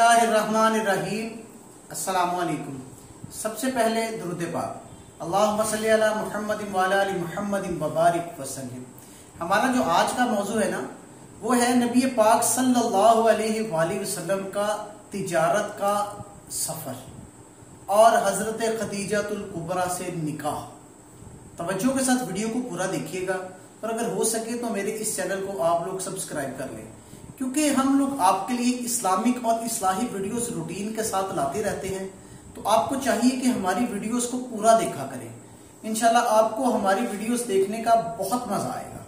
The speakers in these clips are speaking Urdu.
اللہ الرحمن الرحیم۔ السلام علیکم۔ سب سے پہلے درود پاک، اللہم صلی علی محمد وعلی آل محمد وبارک وسلم۔ ہمارا جو آج کا موضوع ہے نا، وہ ہے نبی پاک صلی اللہ علیہ وآلہ وسلم کا تجارت کا سفر اور حضرت خدیجہ الکبریٰ سے نکاح۔ توجہ کے ساتھ ویڈیو کو پورا دیکھیے گا، اور اگر ہو سکے تو میرے اس چینل کو آپ لوگ سبسکرائب کر لیں، کیونکہ ہم لوگ آپ کے لیے اسلامک اور اصلاحی ویڈیوز روٹین کے ساتھ لاتے رہتے ہیں، تو آپ کو چاہیے کہ ہماری ویڈیوز کو پورا دیکھا کریں۔ انشاءاللہ آپ کو ہماری ویڈیوز دیکھنے کا بہت مزہ آئے گا۔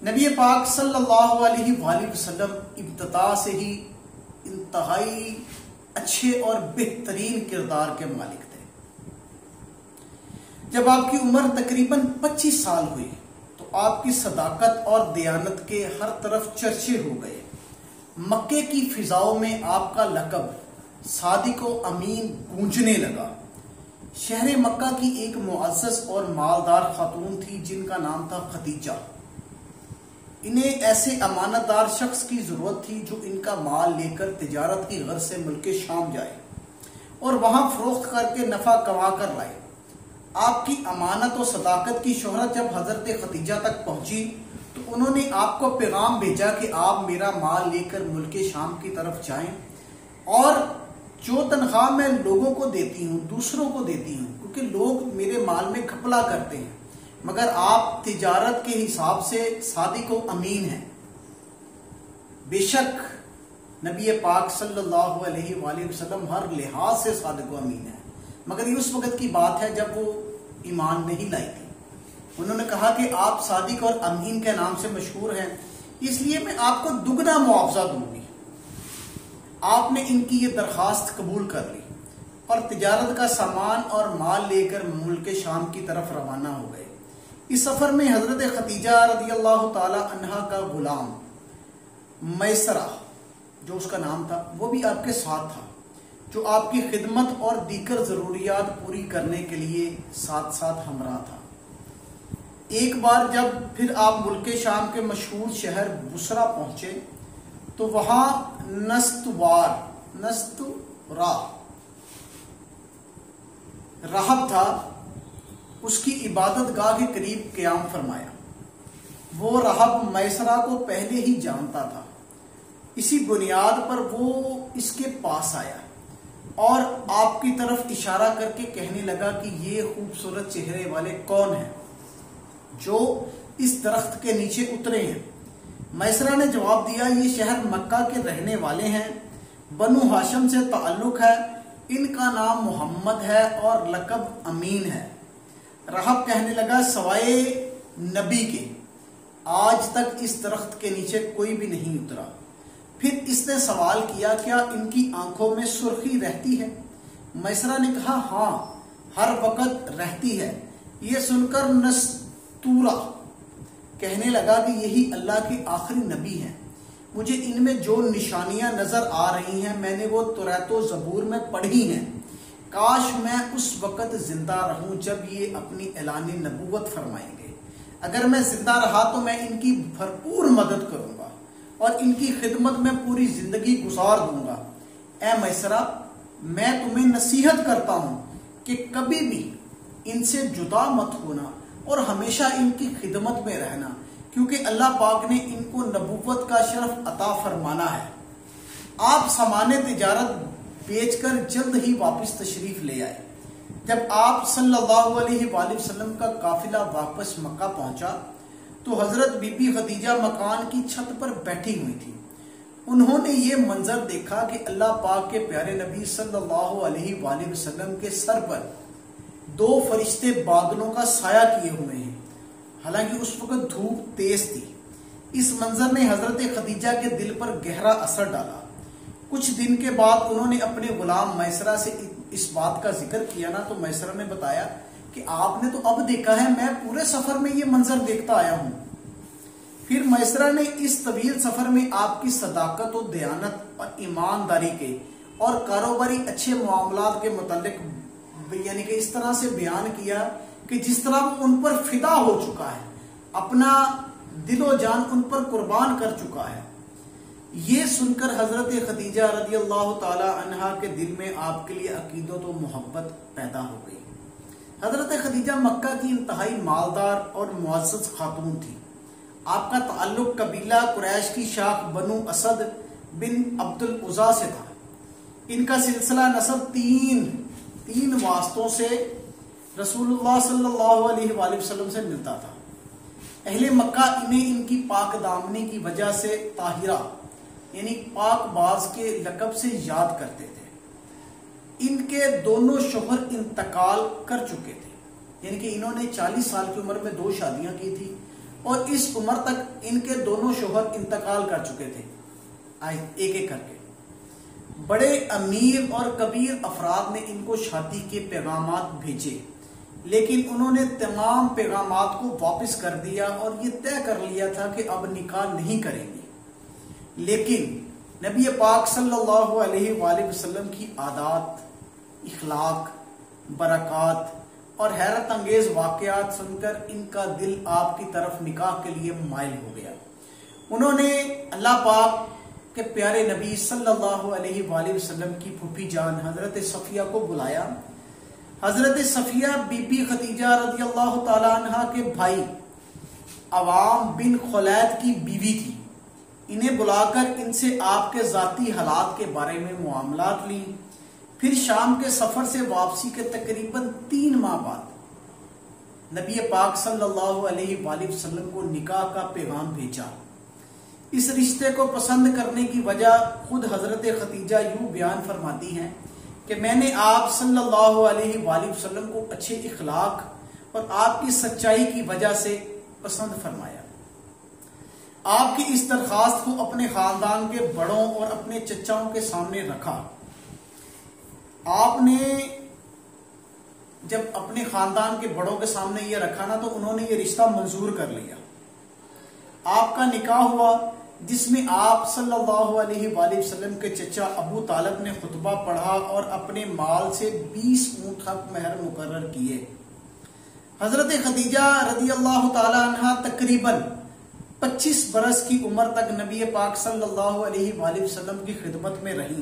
نبی پاک صلی اللہ علیہ وآلہ وسلم ابتدا سے ہی انتہائی اچھے اور بہترین کردار کے مالک تھے۔ جب آپ کی عمر تقریباً 25 سال ہوئی تو آپ کی صداقت اور دیانت کے ہر طرف چرچے ہو گئے۔ مکے کی فضاؤں میں آپ کا لقب صادق و امین گونجنے لگا۔ شہر مکہ کی ایک معزز اور مالدار خاتون تھی جن کا نام تھا خدیجہ۔ انہیں ایسے امانت دار شخص کی ضرورت تھی جو ان کا مال لے کر تجارت کی غرض سے ملک شام جائے اور وہاں فروخت کر کے نفع کما کر لائے۔ آپ کی امانت و صداقت کی شہرت جب حضرت خدیجہ تک پہنچی تو انہوں نے آپ کو پیغام بھیجا کہ آپ میرا مال لے کر ملک شام کی طرف جائیں، اور جو تنخواہ میں لوگوں کو دیتی ہوں دوسروں کو دیتی ہوں، کیونکہ لوگ میرے مال میں گھپلا کرتے ہیں، مگر آپ تجارت کے حساب سے صادق و امین ہیں۔ بے شک نبی پاک صلی اللہ علیہ وآلہ وسلم ہر لحاظ سے صادق و امین ہے، مگر یہ اس وقت کی بات ہے جب وہ ایمان نہیں لائی تھی۔ انہوں نے کہا کہ آپ صادق اور امین کے نام سے مشہور ہیں، اس لیے میں آپ کو دگنا معاوضہ دوں گی۔ آپ نے ان کی یہ درخواست قبول کر لی اور تجارت کا سامان اور مال لے کر ملک شام کی طرف روانہ ہو گئے۔ اس سفر میں حضرت خدیجہ رضی اللہ تعالی عنہا کا غلام میسرہ، جو اس کا نام تھا، وہ بھی آپ کے ساتھ تھا، جو آپ کی خدمت اور دیگر ضروریات پوری کرنے کے لیے ساتھ ساتھ ہمراہ تھا۔ ایک بار جب پھر آپ ملک شام کے مشہور شہر بصرہ پہنچے تو وہاں راہب تھا، اس کی عبادت گاہ کے قریب قیام فرمایا۔ وہ راہب میسرہ کو پہلے ہی جانتا تھا، اسی بنیاد پر وہ اس کے پاس آیا اور آپ کی طرف اشارہ کر کے کہنے لگا کہ یہ خوبصورت چہرے والے کون ہیں جو اس درخت کے نیچے اترے ہیں؟ میسرہ نے جواب دیا، یہ شہر مکہ کے رہنے والے ہیں، بنو ہاشم سے تعلق ہے، ان کا نام محمد ہے اور لقب امین ہے۔ راہب کہنے لگا، سوائے نبی کے آج تک اس درخت کے نیچے کوئی بھی نہیں اترا۔ پھر اس نے سوال کیا، کیا ان کی آنکھوں میں سرخی رہتی ہے؟ میسرہ نے کہا، ہاں ہر وقت رہتی ہے۔ یہ سن کر نستورہ کہنے لگا کہ یہی اللہ کے آخری نبی ہیں، مجھے ان میں جو نشانیاں نظر آ رہی ہیں میں نے وہ توریت و زبور میں پڑھی ہیں، کاش میں اس وقت زندہ رہوں جب یہ اپنی اعلان نبوت فرمائیں گے۔ اگر میں زندہ رہا تو میں ان کی بھرپور مدد کروں گا اور ان کی خدمت میں پوری زندگی گزار دوں گا۔ اے میسرہ، میں تمہیں نصیحت کرتا ہوں کہ کبھی بھی ان سے جدا مت ہونا اور ہمیشہ ان کی خدمت میں رہنا، کیونکہ اللہ پاک نے ان کو نبوت کا شرف عطا فرمانا ہے۔ آپ سامان تجارت بیچ کر جلد ہی واپس تشریف لے آئے۔ جب آپ صلی اللہ علیہ وآلہ وسلم کا قافلہ واپس مکہ پہنچا تو حضرت بی بی خدیجہ مکان کی چھت پر بیٹھی ہوئی تھی۔ انہوں نے یہ منظر دیکھا کہ اللہ پاک کے پیارے نبی صلی اللہ علیہ وآلہ وسلم کے سر پر دو فرشتے بادلوں کا سایہ کیے ہوئے ہیں، حالانکہ اس وقت دھوپ تیز تھی۔ اس منظر نے حضرت خدیجہ کے دل پر گہرا اثر ڈالا۔ کچھ دن کے بعد انہوں نے اپنے غلام میسرہ سے اس بات کا ذکر کیا نا، تو میسرہ نے بتایا کہ آپ نے تو اب دیکھا ہے، میں پورے سفر میں یہ منظر دیکھتا آیا ہوں۔ پھر میسرہ نے اس طویل سفر میں آپ کی صداقت و دیانت اور ایمانداری کے اور کاروباری اچھے معاملات کے متعلق یعنی کہ اس طرح سے بیان کیا کہ جس طرح وہ ان پر فدا ہو چکا ہے، اپنا دل و جان ان پر قربان کر چکا ہے۔ یہ سن کر حضرت خدیجہ رضی اللہ تعالی عنہا کے دل میں آپ کے لیے عقیدت و محبت پیدا ہو گئی۔ حضرت خدیجہ مکہ کی انتہائی مالدار اور معزز خاتون تھی۔ آپ کا تعلق قبیلہ قریش کی شاخ بنو اسد بن عبد العزا سے تھا۔ ان کا سلسلہ نسب تین واسطوں سے رسول اللہ صلی اللہ علیہ وآلہ وسلم سے ملتا تھا۔ اہل مکہ انہیں ان کی پاک دامنی کی وجہ سے طاہرہ یعنی پاک باز کے لقب سے یاد کرتے تھے۔ ان کے دونوں شوہر انتقال کر چکے تھے، یعنی کہ انہوں نے 40 سال کی عمر میں 2 شادیاں کی تھی اور اس عمر تک ان کے دونوں شوہر انتقال کر چکے تھے، ایک ایک کر کے۔ بڑے امیر اور کبیر افراد نے ان کو شادی کے پیغامات بھیجے، لیکن انہوں نے تمام پیغامات کو واپس کر دیا اور یہ طے کر لیا تھا کہ اب نکاح نہیں کریں گے۔ لیکن نبی پاک صلی اللہ علیہ وآلہ وسلم کی عادات، اخلاق، برکات اور حیرت انگیز واقعات سن کر ان کا دل آپ کی طرف نکاح کے لیے مائل ہو گیا۔ انہوں نے اللہ پاک کے پیارے نبی صلی اللہ علیہ وآلہ وسلم کی پھوپھی جان حضرت صفیہ کو بلایا۔ حضرت صفیہ بی بی خدیجہ رضی اللہ تعالی عنہ کے بھائی عوام بن خلید کی بیوی تھی۔ انہیں بلا کر ان سے آپ کے ذاتی حالات کے بارے میں معاملات لیں۔ پھر شام کے سفر سے واپسی کے تقریباً 3 ماہ بعد نبی پاک صلی اللہ علیہ وآلہ وسلم کو نکاح کا پیغام بھیجا۔ اس رشتے کو پسند کرنے کی وجہ خود حضرت خدیجہ یوں بیان فرماتی ہیں کہ میں نے آپ صلی اللہ علیہ وآلہ وسلم کو اچھے اخلاق اور آپ کی سچائی کی وجہ سے پسند فرمایا۔ آپ کی اس درخواست کو اپنے خاندان کے بڑوں اور اپنے چچاؤں کے سامنے رکھا۔ آپ نے جب اپنے خاندان کے بڑوں کے سامنے یہ رکھا نا تو انہوں نے یہ رشتہ منظور کر لیا۔ آپ کا نکاح ہوا جس میں آپ صلی اللہ علیہ وآلہ وسلم کے چچا ابو طالب نے خطبہ پڑھا اور اپنے مال سے 20 اونٹ حق مہر مقرر کیے۔ حضرت خدیجہ رضی اللہ تعالی عنہ تقریباً 25 برس کی عمر تک نبی پاک صلی اللہ علیہ وآلہ وسلم کی خدمت میں رہیں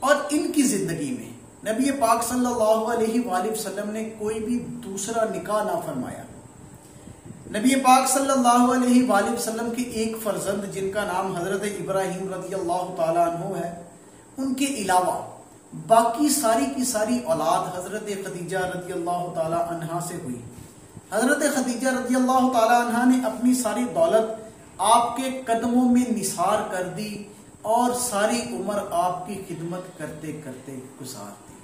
اور ان کی زندگی میں نبی پاک صلی اللہ علیہ وآلہ وسلم نے کوئی بھی دوسرا نکاح نہ فرمایا۔ نبی پاک صلی اللہ علیہ وآلہ وسلم کے ایک فرزند جن کا نام حضرت ابراہیم رضی اللہ تعالی عنہ ہے، ان کے علاوہ باقی ساری کی ساری اولاد حضرت خدیجہ رضی اللہ تعالی عنہ سے ہوئی۔ حضرت خدیجہ رضی اللہ تعالی عنہ نے اپنی ساری دولت آپ کے قدموں میں نثار کر دی اور ساری عمر آپ کی خدمت کرتے کرتے گزار دی۔